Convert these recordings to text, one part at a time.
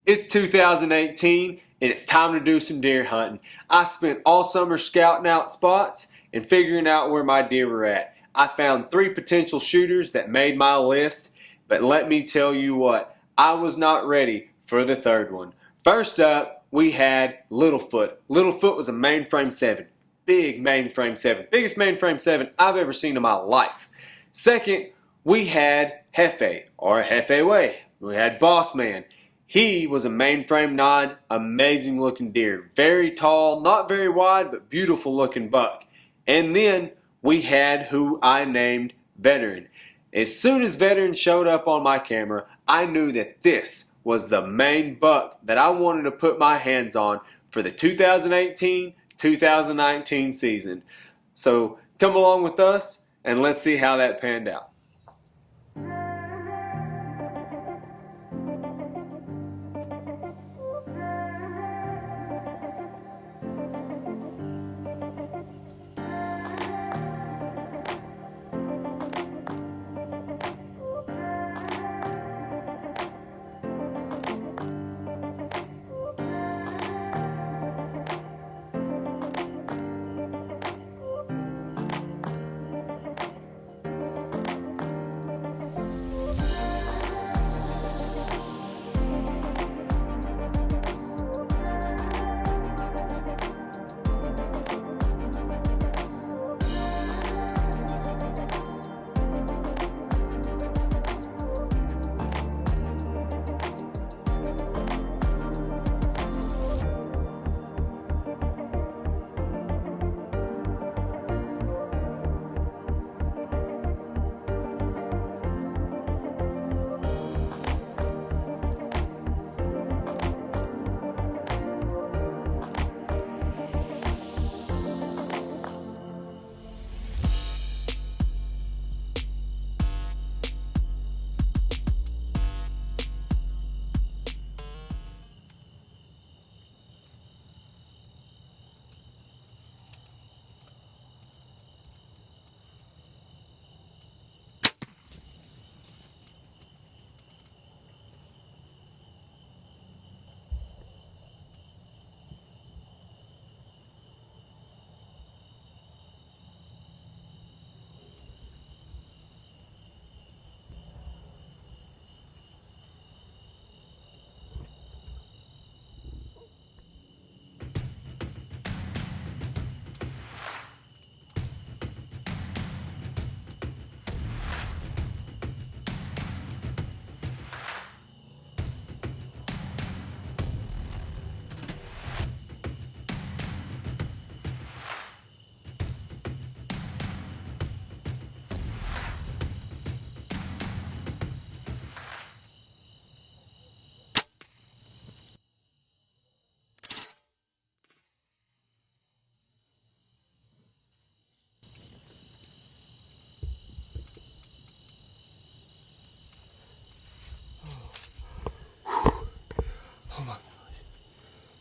It's 2018 and it's time to do some deer hunting. I spent all summer scouting out spots and figuring out where my deer were at. I found 3 potential shooters that made my list, but let me tell you what, I was not ready for the 3rd one. First up, we had Littlefoot. Littlefoot was a mainframe 7. Big mainframe 7. Biggest mainframe 7 I've ever seen in my life. Second, we had Hefe, or Hefe Way. We had Boss Man. He was a mainframe 9, amazing looking deer. Very tall, not very wide, but beautiful looking buck. And then we had who I named Veteran. As soon as Veteran showed up on my camera, I knew that this was the main buck that I wanted to put my hands on for the 2018-2019 season. So come along with us and let's see how that panned out.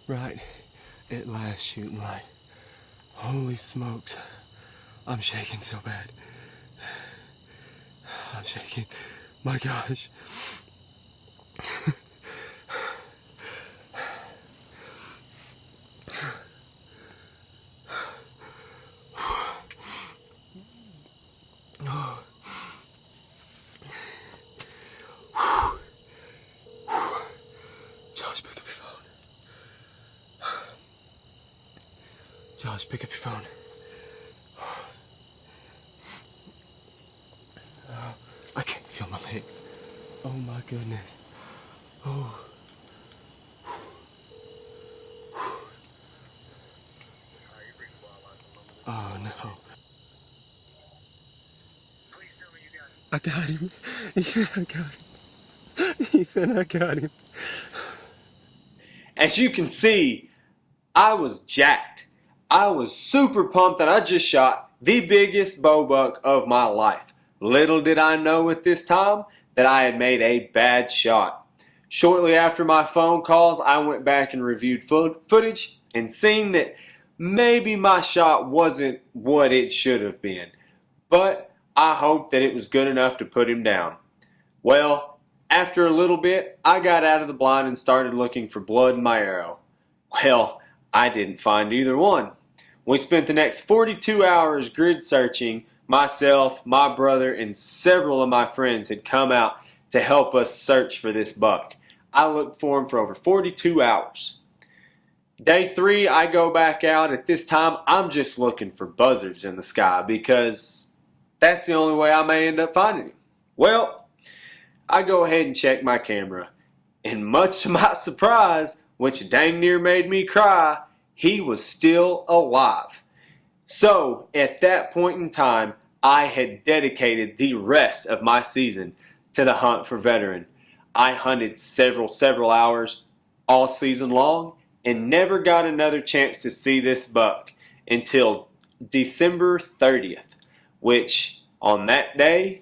Right at last, shooting light. Holy smokes. I'm shaking so bad. I'm shaking. My gosh. Josh, pick up your phone. I can't feel my legs. Oh my goodness. Oh. Oh no. I got him. Ethan, I got him. Ethan, I got him. As you can see, I was jacked. I was super pumped that I just shot the biggest bow buck of my life. Little did I know at this time that I had made a bad shot. Shortly after my phone calls, I went back and reviewed footage and seen that maybe my shot wasn't what it should have been. But I hoped that it was good enough to put him down. Well, After a little bit, I got out of the blind and started looking for blood in my arrow. Well, I didn't find either one. We spent the next 42 hours grid searching. Myself, my brother, and several of my friends had come out to help us search for this buck. I looked for him for over 42 hours. Day 3, I go back out. At this time, I'm just looking for buzzards in the sky because that's the only way I may end up finding him. Well, I go ahead and check my camera, and much to my surprise, which dang near made me cry, he was still alive. So, at that point in time, I had dedicated the rest of my season to the hunt for veteran. I hunted several hours all season long and never got another chance to see this buck until December 30th, which on that day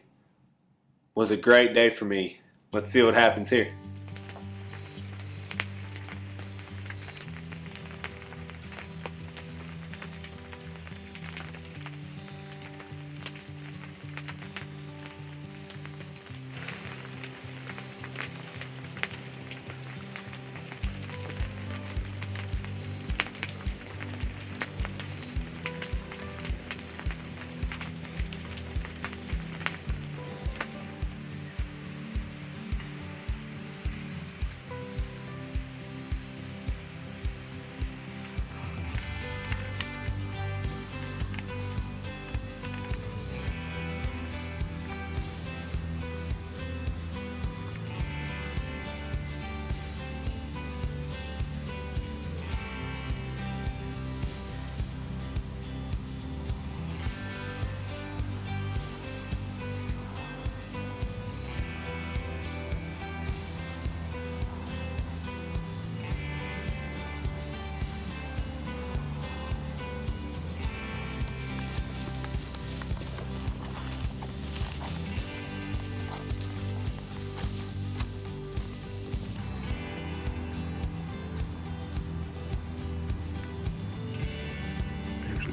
was a great day for me. Let's see what happens here.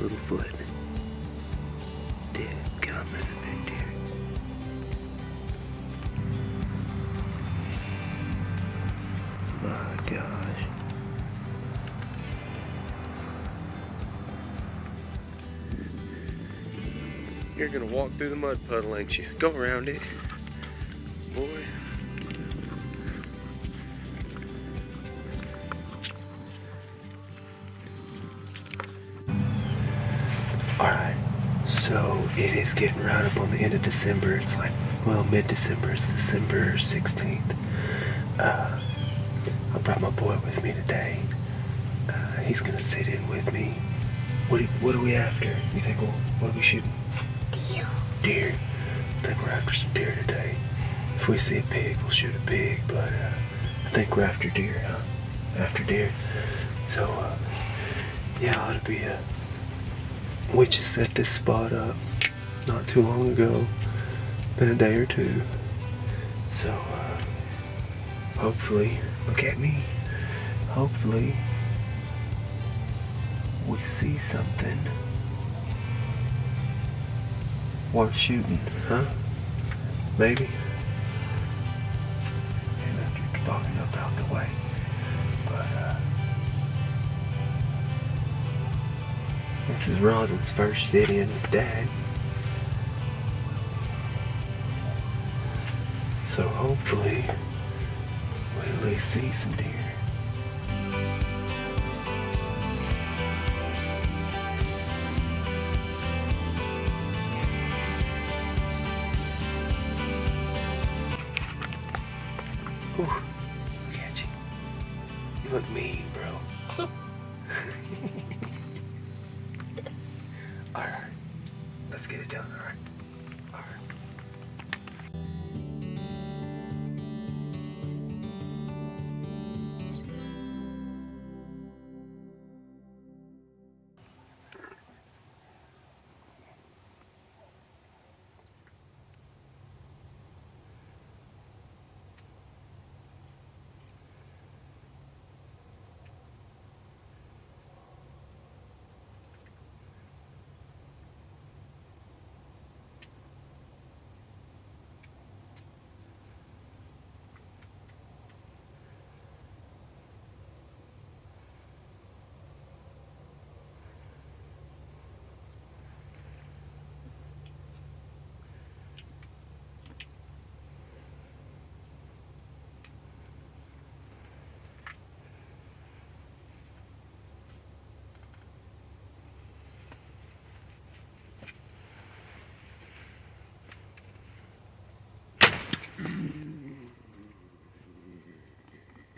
Little foot. Dead. God, that's a big deer. My gosh. You're gonna walk through the mud puddle, ain't you? Go around it, boy. Alright, so it is getting right up on the end of December. It's like, well, mid-December. It's December 16th. I brought my boy with me today. He's gonna sit in with me. What are we after? You think, well, what are we shooting? Deer. I think we're after some deer today. If we see a pig, we'll shoot a pig, but I think we're after deer, huh? After deer. So, yeah, ought to be we just set this spot up not too long ago. Been a day or two. So, hopefully, look at me. Hopefully, we see something worth shooting, huh? Maybe. Maybe after walking up out the way. But, this is Rosin's first sit-in with Dad. So hopefully, we'll at least see some deer. Whew. Look at you. You look mean, bro. Alright. Let's get it done, alright? Alright.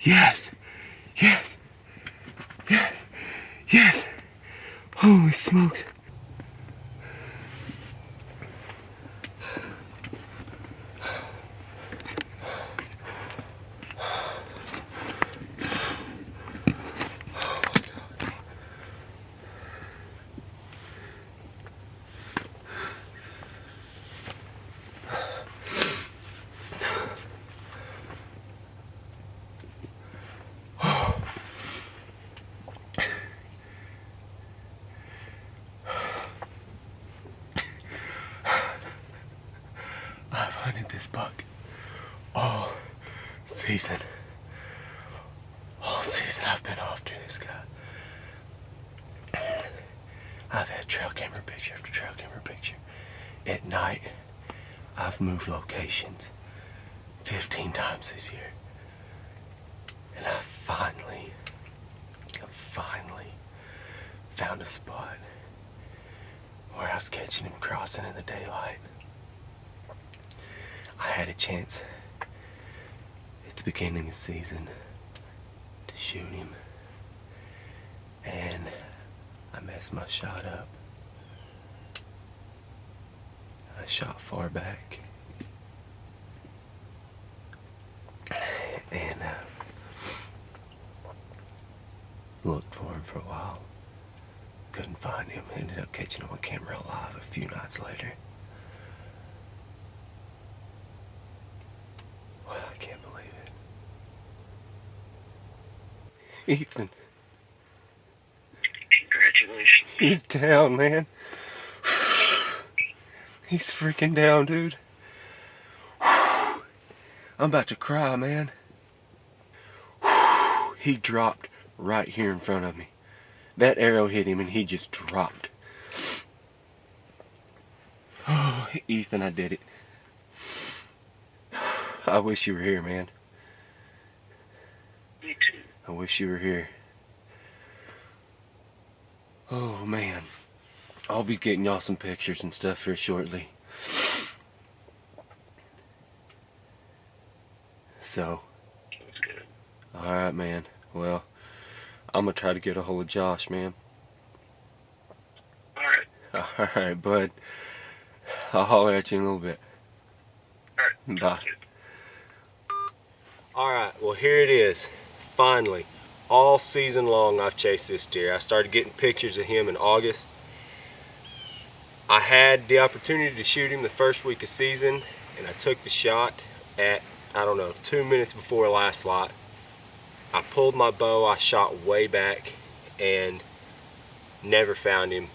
Yes! Yes! Yes! Yes! Holy smokes! I've hunted this buck all season. All season I've been after this guy. I've had trail camera picture after trail camera picture. At night, I've moved locations 15 times this year. And I finally found a spot where I was catching him crossing in the daylight. I had a chance at the beginning of the season to shoot him, and I messed my shot up. I shot far back, and looked for him for a while. Couldn't find him. Ended up catching him on camera alive a few nights later. Well, I can't believe it. Ethan. Congratulations. He's down, man. He's freaking down, dude. I'm about to cry, man. He dropped right here in front of me. That arrow hit him and he just dropped. Oh, Ethan, I did it. I wish you were here, man. Me too. I wish you were here. Oh, man. I'll be getting y'all some pictures and stuff here shortly. So. That's good. Alright, man. Well, I'm gonna try to get a hold of Josh, man. Alright. Alright, bud. I'll holler at you in a little bit. Alright. Bye. Alright, well here it is. Finally. All season long I've chased this deer. I started getting pictures of him in August. I had the opportunity to shoot him the first week of season, and I took the shot at, I don't know, 2 minutes before last light. I pulled my bow, I shot way back, and never found him.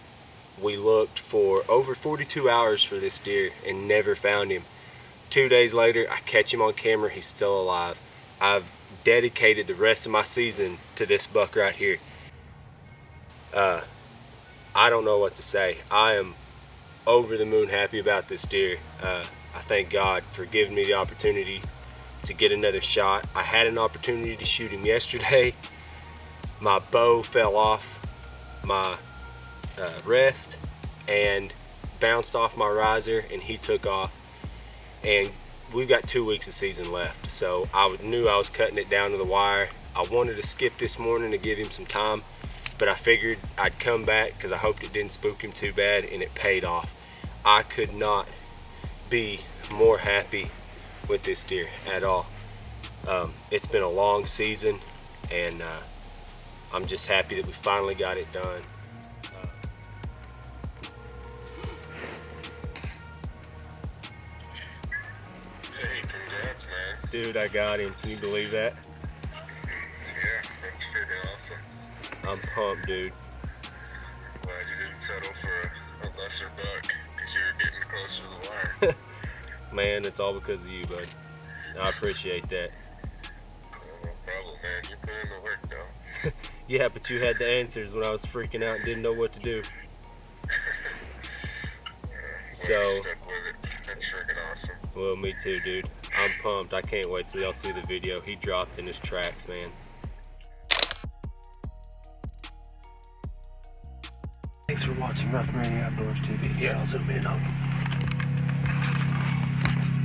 We looked for over 42 hours for this deer and never found him. 2 days later, I catch him on camera, he's still alive. I've dedicated the rest of my season to this buck right here. I don't know what to say. I am over the moon happy about this deer. I thank God for giving me the opportunity to get another shot. I had an opportunity to shoot him yesterday. My bow fell off my rest and bounced off my riser, and he took off. And we've got 2 weeks of season left, so I knew I was cutting it down to the wire. I wanted to skip this morning to give him some time, but I figured I'd come back because I hoped it didn't spook him too bad, and it paid off. I could not be more happy with this deer at all. It's been a long season, and I'm just happy that we finally got it done. Hey, congrats, man. Dude, I got him. Can you believe that? Yeah, that's freaking awesome. I'm pumped, dude. Glad you didn't settle for a lesser buck because you were getting close to the wire. Man, it's all because of you, bud. I appreciate that. No problem, man. You put in the work, though. Yeah, but you had the answers when I was freaking out and didn't know what to do. So, You stuck with it. That's freaking awesome. well, me too, dude. I'm pumped. I can't wait till y'all see the video. He dropped in his tracks, man. Thanks for watching Rough and Ready Outdoors TV. Here, I'll zoom in on.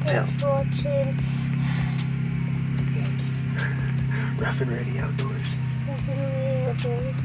Thanks for watching Rough and Ready Outdoors. Rough and Ready Outdoors.